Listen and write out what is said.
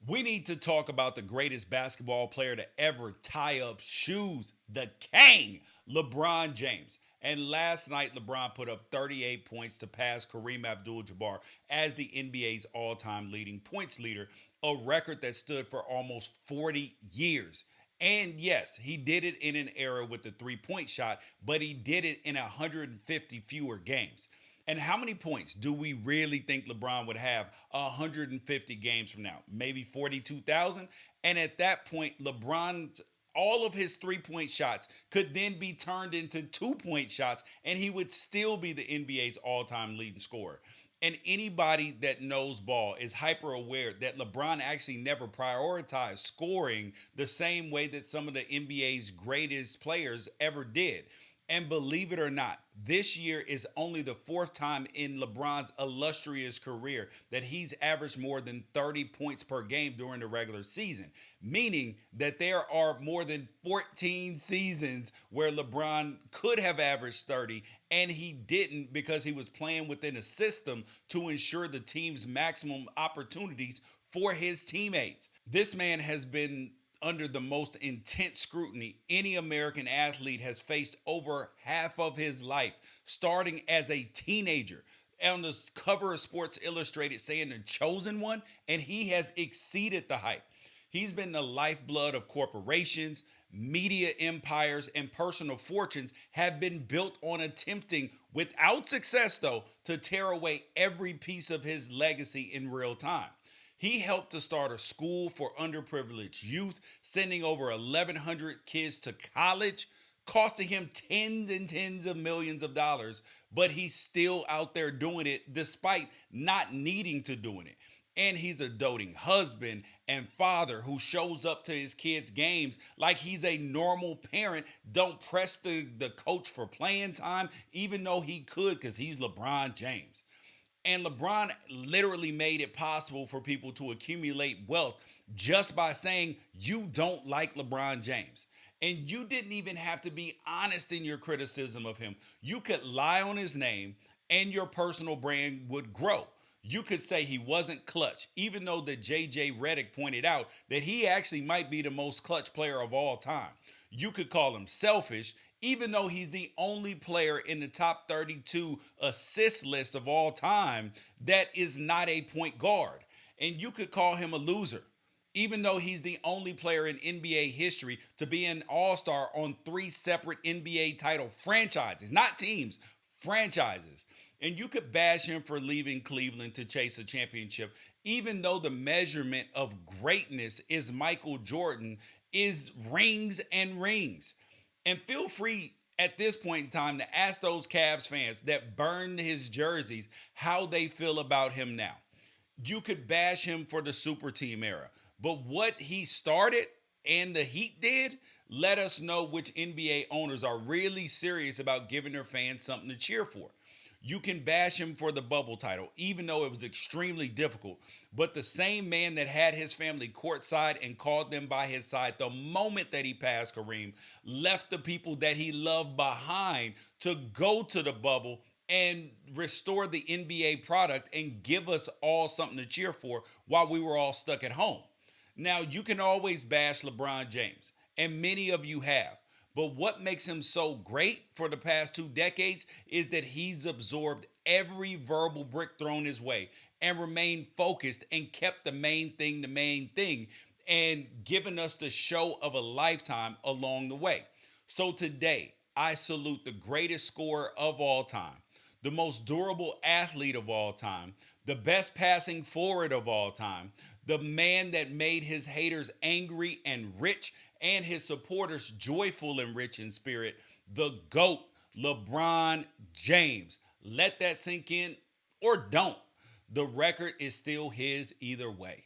We need to talk about the greatest basketball player to ever tie up shoes, the king, LeBron James. And last night, LeBron put up 38 points to pass Kareem Abdul-Jabbar as the NBA's all-time leading points leader, a record that stood for almost 40 years. And yes, he did it in an era with the three-point shot, but he did it in 150 fewer games. And how many points do we really think LeBron would have 150 games from now? Maybe 42,000? And at that point, LeBron's all of his three-point shots could then be turned into two-point shots, and he would still be the NBA's all-time leading scorer. And anybody that knows ball is hyper aware that LeBron actually never prioritized scoring the same way that some of the NBA's greatest players ever did. And believe it or not, this year is only the fourth time in LeBron's illustrious career that he's averaged more than 30 points per game during the regular season, meaning that there are more than 14 seasons where LeBron could have averaged 30 and he didn't because he was playing within a system to ensure the team's maximum opportunities for his teammates. This man has been under the most intense scrutiny any American athlete has faced over half of his life, starting as a teenager on the cover of Sports Illustrated saying the chosen one, and he has exceeded the hype. He's been the lifeblood of corporations, media empires, and personal fortunes have been built on attempting, without success though, to tear away every piece of his legacy in real time. He helped to start a school for underprivileged youth, sending over 1,100 kids to college, costing him tens and tens of millions of dollars, but he's still out there doing it despite not needing to doing it. And he's a doting husband and father who shows up to his kids' games like he's a normal parent. Don't press the coach for playing time, even though he could because he's LeBron James. And LeBron literally made it possible for people to accumulate wealth just by saying you don't like LeBron James. And you didn't even have to be honest in your criticism of him. You could lie on his name and your personal brand would grow. You could say he wasn't clutch, even though the JJ Redick pointed out that he actually might be the most clutch player of all time. You could call him selfish, even though he's the only player in the top 32 assist list of all time that is not a point guard. And you could call him a loser, even though he's the only player in NBA history to be an all-star on three separate NBA title franchises, not teams, franchises. And you could bash him for leaving Cleveland to chase a championship, even though the measurement of greatness is Michael Jordan, is rings and rings. And feel free at this point in time to ask those Cavs fans that burned his jerseys how they feel about him now. You could bash him for the super team era, but what he started and the Heat did let us know which NBA owners are really serious about giving their fans something to cheer for. You can bash him for the bubble title, even though it was extremely difficult. But the same man that had his family courtside and called them by his side the moment that he passed Kareem left the people that he loved behind to go to the bubble and restore the NBA product and give us all something to cheer for while we were all stuck at home. Now, you can always bash LeBron James, and many of you have. But what makes him so great for the past 2 decades is that he's absorbed every verbal brick thrown his way and remained focused and kept the main thing, and given us the show of a lifetime along the way. So today, I salute the greatest scorer of all time, the most durable athlete of all time, the best passing forward of all time, the man that made his haters angry and rich and his supporters joyful and rich in spirit, the GOAT, LeBron James. Let that sink in or don't. The record is still his either way.